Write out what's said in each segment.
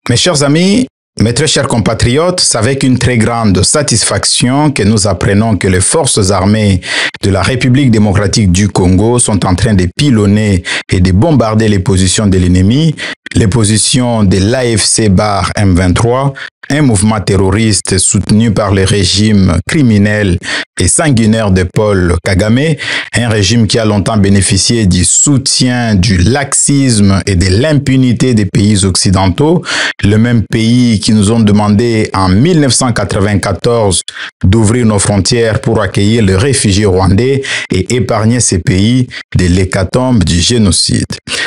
Mes chers amis, mes très chers compatriotes, c'est avec une très grande satisfaction que nous apprenons que les forces armées de la République démocratique du Congo sont en train de pilonner et de bombarder les positions de l'ennemi, les positions de l'AFC M23, un mouvement terroriste soutenu par le régime criminel et sanguinaire de Paul Kagame, un régime qui a longtemps bénéficié du soutien, du laxisme et de l'impunité des pays occidentaux, le même pays qui nous ont demandé en 1994 d'ouvrir nos frontières pour accueillir les réfugiés rwandais et épargner ces pays de l'hécatombe du génocide.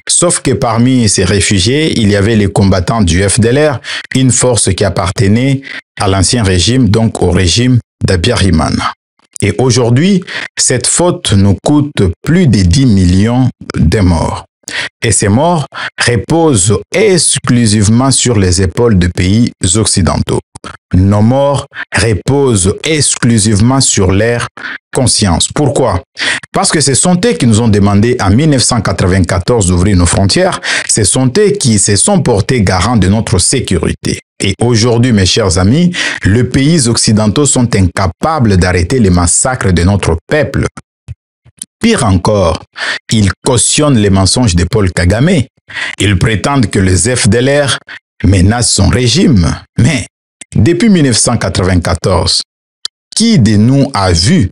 Sauf que parmi ces réfugiés, il y avait les combattants du FDLR, une force qui appartenait à l'ancien régime, donc au régime d'Abiyarimana. Et aujourd'hui, cette faute nous coûte plus de 10 millions de morts. Et ces morts reposent exclusivement sur les épaules de pays occidentaux. Nos morts reposent exclusivement sur leur conscience. Pourquoi? Parce que ce sont eux qui nous ont demandé en 1994 d'ouvrir nos frontières, ce sont eux qui se sont portés garants de notre sécurité. Et aujourd'hui, mes chers amis, les pays occidentaux sont incapables d'arrêter les massacres de notre peuple. Pire encore, ils cautionnent les mensonges de Paul Kagame. Ils prétendent que les FDLR menacent son régime. Mais depuis 1994, qui de nous a vu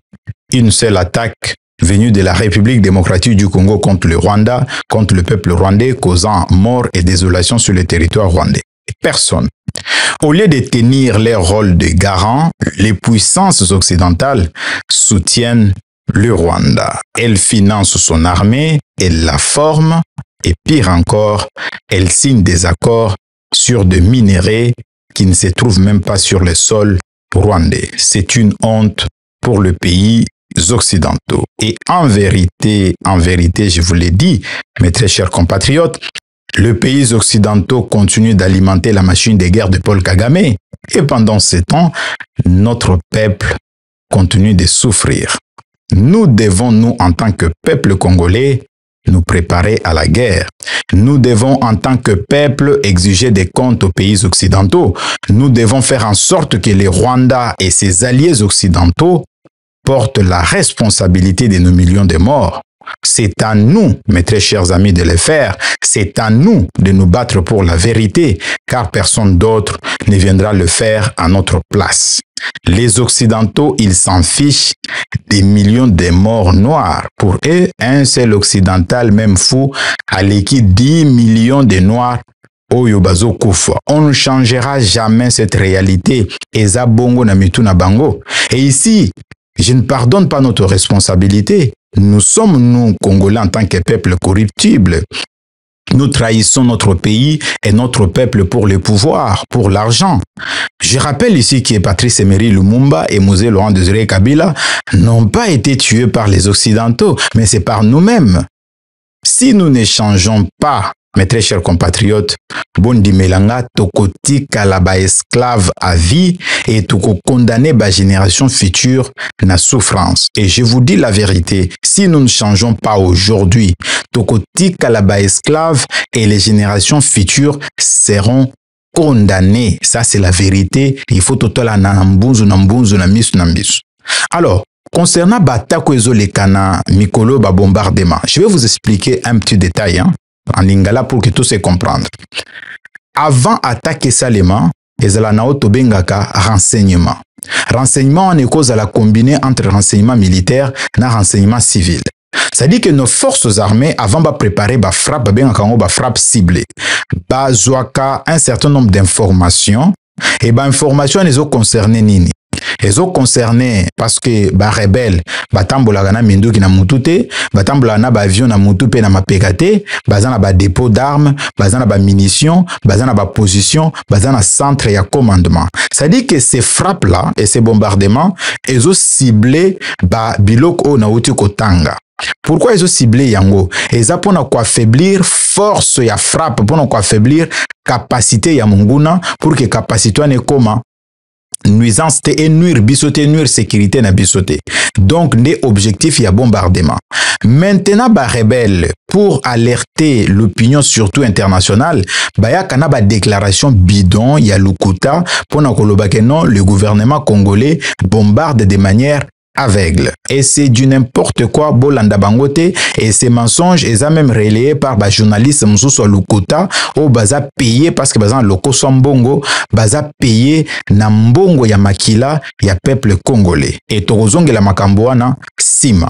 une seule attaque venue de la République démocratique du Congo contre le Rwanda, contre le peuple rwandais, causant mort et désolation sur le territoire rwandais? Personne. Au lieu de tenir leur rôle de garant, les puissances occidentales soutiennent le Rwanda. Elles financent son armée, elles la forment et pire encore, elles signent des accords sur des minerais qui ne se trouvent même pas sur le sol rwandais. C'est une honte pour le pays occidentaux. Et en vérité, je vous l'ai dit, mes très chers compatriotes, les pays occidentaux continuent d'alimenter la machine de guerre de Paul Kagame. Et pendant ce temps, notre peuple continue de souffrir. Nous devons, nous, en tant que peuple congolais, nous préparer à la guerre. Nous devons, en tant que peuple, exiger des comptes aux pays occidentaux. Nous devons faire en sorte que le Rwanda et ses alliés occidentaux portent la responsabilité de nos millions de morts. C'est à nous, mes très chers amis, de le faire. C'est à nous de nous battre pour la vérité, car personne d'autre ne viendra le faire à notre place. Les Occidentaux, ils s'en fichent des millions de morts noirs. Pour eux, un seul Occidental, même fou, a liquide 10 millions de Noirs. On ne changera jamais cette réalité. Eza bongo na mitu na bango. Et ici, je ne pardonne pas notre responsabilité. Nous sommes, nous, Congolais, en tant que peuple corruptible. Nous trahissons notre pays et notre peuple pour le pouvoir, pour l'argent. Je rappelle ici que Patrice Emery Lumumba et Mosé Laurent Désiré Kabila n'ont pas été tués par les Occidentaux, mais c'est par nous-mêmes. Si nous ne changeons pas, mes très chers compatriotes, Bondi Melanga, Tokoti Kalaba esclave à vie et Toko condamner la génération future na souffrance. Et je vous dis la vérité, si nous ne changeons pas aujourd'hui, Tokoti Kalaba esclave et les générations futures seront condamnées. Ça, c'est la vérité. Il faut total nambunzu na misu. Alors, concernant Batako Ezolekana, Mikolo, bombardement, je vais vous expliquer un petit détail, en lingala pour que tout se comprendre. Avant attaquer Salema, ezala nao tobengaka renseignement. Renseignement en cause à la combiner entre renseignement militaire et renseignement civil. C'est-à-dire que nos forces armées, avant de préparer la frappe, frappe ciblée, bazouaka un certain nombre d'informations, et informations les ont concernées nini. Les ont concernés parce que les rebelles, batambola na minduki na mutute, batambola na avion na mutupe na mapekate, bazana ba dépôt d'armes, bazana ba munitions, bazana ba position, bazana centre ya commandement. Ça dit que ces frappes là et ces bombardements, ils ont ciblé ba biloko na uti kotanga. Pourquoi ils ont ciblé yango? Ils ont pour quoi affaiblir force ya frappe, pour quoi affaiblir capacité ya munguna, pour que capacité ne comment nuisance te et nuire bisoté, nuire sécurité na bisoté. Donc, des objectifs, il y a bombardement. Maintenant, ba rebelle, pour alerter l'opinion surtout internationale, ba ya kana ba déclaration bidon, il y a Lukuta, pour na koloba que non, le gouvernement congolais bombarde de manière aveugle. Et c'est du n'importe quoi, bolanda bangote, et ces mensonges, ils sont même relayés par les journalistes Moussou Lukuta, ou baza payé parce que baza loko sombongo, baza payé na mbongo ya makila ya peuple congolais. Et torozonge la makamboana, sima.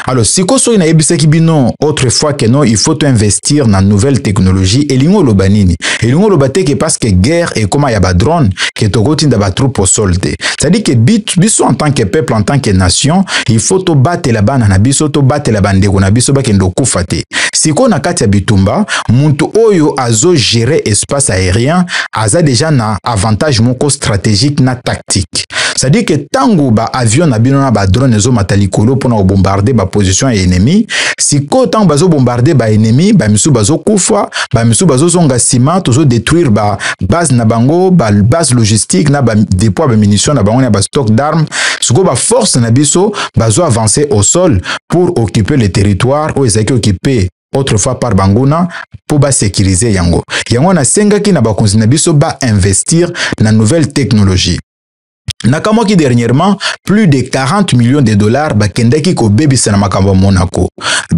Alors, si koso ina ebisaki bino autrefois que non, il faut investir dans nouvelle technologie et lingo lobanini. Et lingo lobate que parce que guerre et comment ya ba drone que togoti nda ba troupe au solde. C'est-à-dire que biso en tant que peuple, en tant que nation, il faut to battre la bana na biso, to battre la bandeko na biso ba kendo kufate. Si ko na kati ya bitumba, muntu oyo azo gérer espace aérien, aza déjà na avantage moko stratégique na tactique. C'est-à-dire que tango ba avion na bino na ba drone ezo matalikolo pona bombarder ba position ya ennemi, si ko tango bazo bombarder ba ennemi, ba misu bazo kufa, ba misu bazo zonga ciment, tozo détruire ba base na bango, ba base logistique na ba dépôt ba munitions na bango na ba stock d'armes, siko ba force na biso bazo avancer au sol pour occuper le territoire où ils étaient occupés autrefois par Banguna pour ba sécuriser yango. Yango na senga ki na ba konzi na biso ba investir na nouvelle technologie. Nakamwaki dernièrement, plus de 40 millions de dollars bakendaki ko bebisa na makambo Monaco.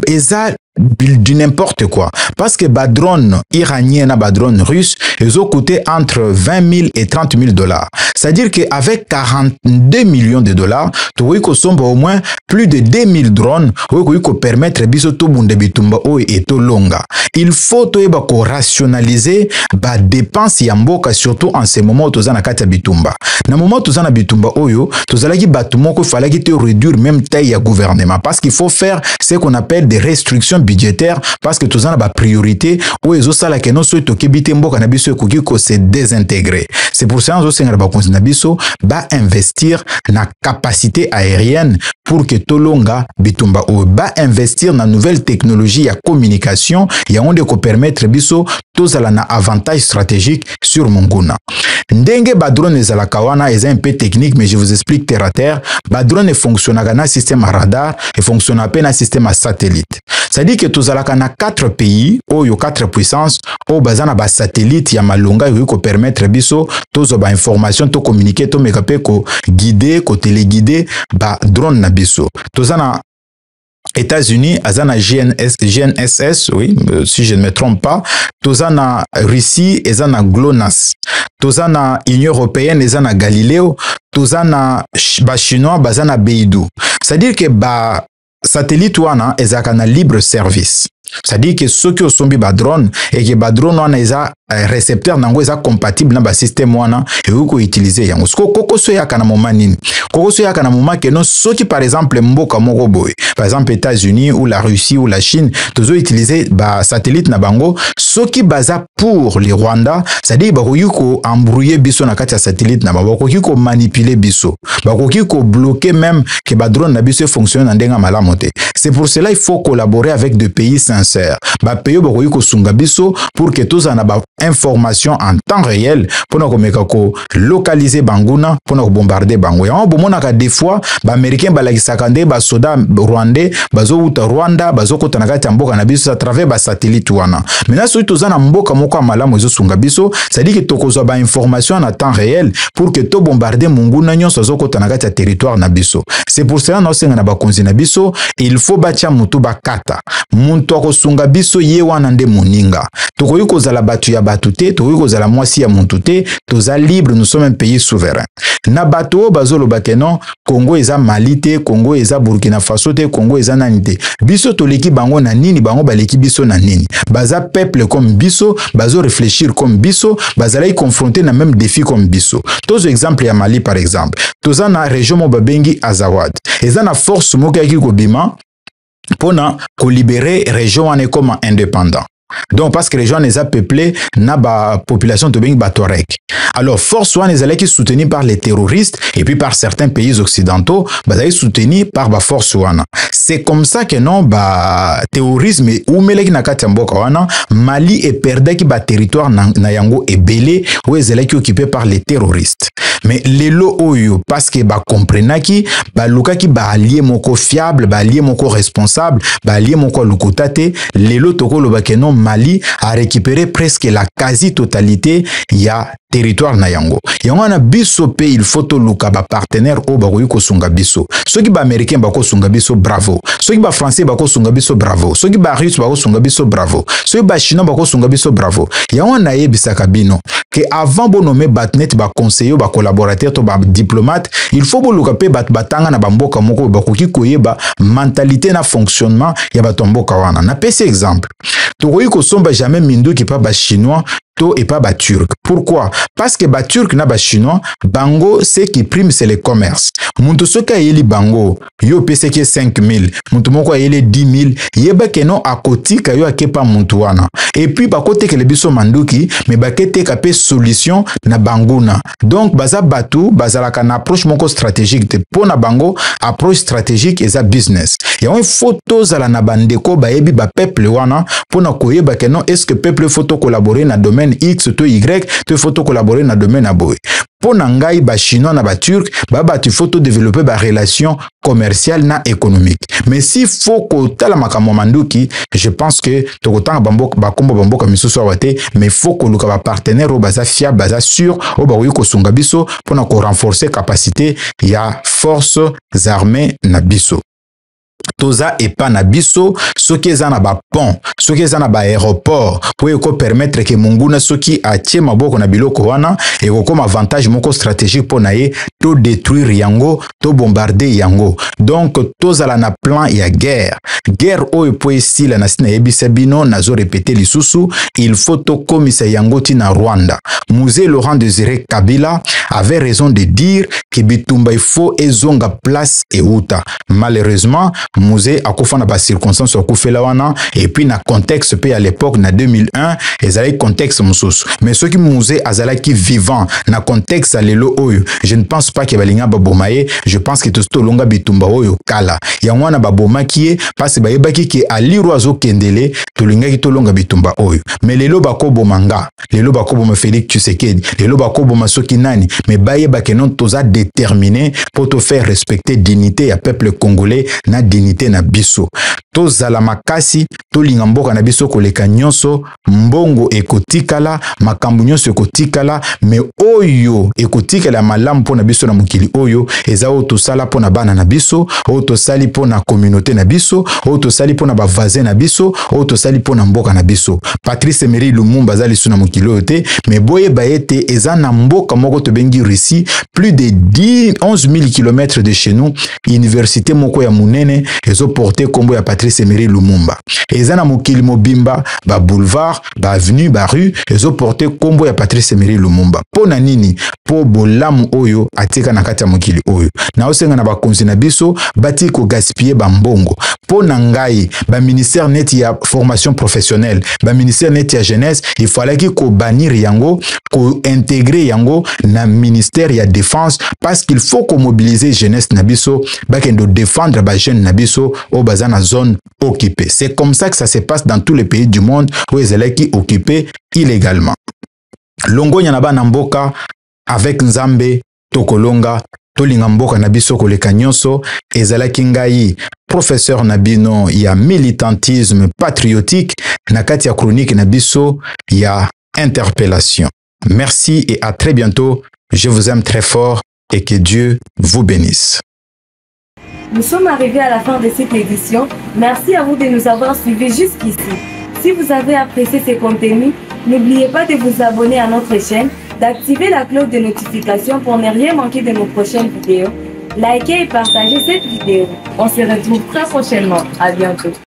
Eza du n'importe quoi. Parce que ba drone iranien na ba drone russe, ils ont coûté entre 20 000 et 30 000 dollars. C'est-à-dire qu'avec 42 millions de dollars, tu vois qu'on sombre au moins plus de 2000 drones, qui qu'on permettre biso to bunde bitumba o et to longa. Il faut to eba ko rationaliser ba dépenses ya mboka surtout en ce moment où tu na kati ya bitumba. Na moment tu na bitumba oyo, tu zalaki batumo ko fallait te réduire même taille ya gouvernement parce qu'il faut faire ce qu'on appelle des restrictions budgétaire parce que tous en a ba priorité ou ezo sala que non so to kebite mboka na biso ekoki ko se désintégrer. C'est pour ça on senga ba konzi na biso ba investir na capacité aérienne pour que tolonga bitumba ou ba investir na nouvelle technologie ya communication ya onde ko permettre biso tozala na avantage stratégique sur monguna. Ndenge ba drone ezalaka wana est un peu technique mais je vous explique terre à terre. Ba drone fonctionne na système à radar et fonctionne à peine un système à satellite. Ça dit que tozalaka na 4 pays oyo 4 puissances o bazana ba satellite ya malonga yo ko permettre biso tozo ba information to communiquer to mekape ko guider ko téléguider ba drone na biso. Tozana États-Unis, azana GNSS, oui, si je ne me trompe pas, tozana Russie, ezana GLONASS, tozana Union européenne, ezana Galileo, tozana ba chinois, bazana Beidou. C'est-à-dire que ba satellite wana ezaka na libre service. C'est-à-dire que ceux qui ont ba drone et que ba drone wana eza récepteur nango eza compatible na ba système wana et ko utiliser yango. Koko so ya kana moment nini? Koko so ya kana moment que non ceux qui par exemple mboka moko boy, par exemple États-Unis ou la Russie ou la Chine, tozo utiliser ba satellite na bango, ceux qui baza pour les Rwanda, c'est-à-dire ba ko embrouiller biso na kati ya satellite na ba ko manipuler biso. Ba ko bloquer même que ba drone na biso fonctionne na ndenga malamote. C'est pour cela il faut collaborer avec des pays sincères. Ba pays ba ko sunga biso pour que tous en ba information en temps réel pour nous komeka ko localiser banguna pour nous bombarder bango. Ya bomona ka des fois ba américain ba lakisaka nde ba soda rwandais bazo uta Rwanda bazo kota na kati ya mboka na biso à travers ba satellite wana. Maintenant so tozana mboka moko malamu ezo sunga biso, ça dit que tokozwa ba information en temps réel pour que to bombarder munguna nyonso zo kota na kati ya territoire na biso. C'est pour cela no senga na ba konzi na biso, il faut batia mutu bakata. Muntu akosunga biso ye wana nde moninga. Tokoyi kozala batu ya batu te, tokoyi kozala mwasi ya muntu te, toza libre, nous sommes un pays souverain. Na bato bazolo bakeno, Congo eza Mali te, Congo eza Burkina Faso te, Congo eza nani te. Biso toleki bango na nini, bango baleki biso na nini. Baza peuple comme biso, bazo réfléchir comme biso, bazala y confronter na même défi comme biso. Tozo exemple ya Mali par exemple. Toza na région mo babengi Azawad. Eza na force moka ki ko bima pona ko libérer région wane comme indépendant. Donc parce que les gens les a peuplés na ba population de Touareg. Alors force one les allaient soutenus par les terroristes et puis par certains pays occidentaux, ils soutenus par ba force one. C'est comme ça que non ba terrorisme ou meleki na kati mboka wana Mali est perdu qui ba territoire na yango ebele ou les allaient occupés par les terroristes. Mais lelo oyo parce que ba comprenaki ba lukaki ba allié moko fiable, ba allié moko responsable, ba allié moko lukutate, lelo toko lo bakeno Mali a récupéré presque la quasi-totalité ya territoire na yango. Yango na biso pe il faut to luka ba partenaire o ba ko sunga biso. Ceux qui ba américain ba ko sunga biso bravo. Ceux qui ba français ba ko sunga biso bravo. Ceux qui ba russe ba ko sunga biso bravo. Ceux qui ba chinois ba ko sunga biso bravo. Yango na yebisa kabino que avant bo nommer batnet ba conseiller ba collaborateur to ba diplomate, il faut bo luka pe batanga na bamboka moko ba koki koyeba mentalité na fonctionnement ya ba tomboka wana. Na pese exemple. To ko somba jamais mindu qui pas ba chinois et pas ba turc. Pourquoi? Parce que ba turc na ba chinois, bango ce qui prime c'est le commerce. Muntu soka yeli bango, yo pese ke 5000, muntu moko yeli 10000, yeba ke non akotika yo akepa muntu wana. Et puis ba kote ke le biso manduki, mais ba kete kape solution na banguna. Donc baza batu, bazalaka na approche moko stratégique te pona bango, approche stratégique eza business. Ya un photo zala na bandeko ba yebi ba peuple wana pona koyeba ke non est-ce que peuple photo collaborer na domaine X to Y, tu faut collaborer dans le domaine à boy. Pour nangai ba chinois na ba turc, tu faut développer ba relation commerciale na économique. Mais s'il faut que tala makamo manduki, je pense que tokotanga bambo ba kombo bambo comme miso wate, mais faut que luka ba partenaire o baza fiable, baza sûr, o ba ko sunga biso pour na ko renforcer capacité ya forces armées na biso. Toza et pas na biso, ce qui est na ba pont, ce qui est na ba aéroport, pour permettre que munguna ce qui a tie maboko na biloko wana et comme avantage moko stratégique pour naie to détruire yango, to bombarder yango. Donc toza la na plan ya guerre. Guerre o po ici la nasina ebisa bino nazo répéter lisusu, il faut to komisa yango ti na Rwanda. Musée Laurent Désiré Kabila avait raison de dire que bitumba il faut ezonga place et uta. Malheureusement musée a kofa na ba circonstances a kofela wana et puis na contexte pe à l'époque na 2001 ezalaki contexte mususu mais ceux qui musée azalaki vivant na contexte à lelo oyo je ne pense pas que balinga babomaye je pense que to longa bitumba oyo kala yango wana babomaki parce ba yebaki ke aliru azokendele to linga ki to longa bitumba oyo mais lelo bakobomanga lelo bakoboma Félix Tshisekedi lelo bakoboma soki nani mais bayeba ke non toza déterminé pour te faire respecter dignité ya peuple congolais na dignité na biso tozala makasi tolinga mboka na biso koleka nyonso mbongo ekotikala makambu nyonso ekotikala mais oyo ekotikala malamu pona biso na mokili oyo eza o tosala pona bana na biso o tosali pona communauté na biso o tosali pona ba voisin na biso o tosali pona mboka na biso Patrice Emery Lumumba zali suna mokili oyo te mais boye baete eza na mboka moko to bengi Russie plus de 11 000 km de chez nous université moko ya munene ezo porter kombo ya Patrice Emery Lumumba eza na mokili mobimba ba boulevard ba avenue ba rue ezo porter kombo ya Patrice Emery Lumumba pona nini po bolamu oyo atika na kati ya mokili oyo na osenga na bakonzi na biso bati ko gaspiller ba mbongo pona ngai ba ministère net ya formation professionnelle ba ministère net ya jeunesse il fallait ko bannir yango ko intégrer yango na ministère ya défense parce qu'il faut ko mobiliser jeunesse na biso ba kendo défendre ba jeune na biso au baza na zone occupée. C'est comme ça que ça se passe dans tous les pays du monde où ils sont occupés illégalement. Longo nyanaba na mboka avec Nzambe tokolonga tolinga mboka na biso koleka nyonso ezalaki ngai professeur Nabino ya militantisme patriotique na kati ya chronique na biso ya interpellation. Merci et à très bientôt. Je vous aime très fort et que Dieu vous bénisse. Nous sommes arrivés à la fin de cette édition. Merci à vous de nous avoir suivis jusqu'ici. Si vous avez apprécié ces contenus, n'oubliez pas de vous abonner à notre chaîne, d'activer la cloche de notification pour ne rien manquer de nos prochaines vidéos. Likez et partagez cette vidéo. On se retrouve très prochainement. À bientôt.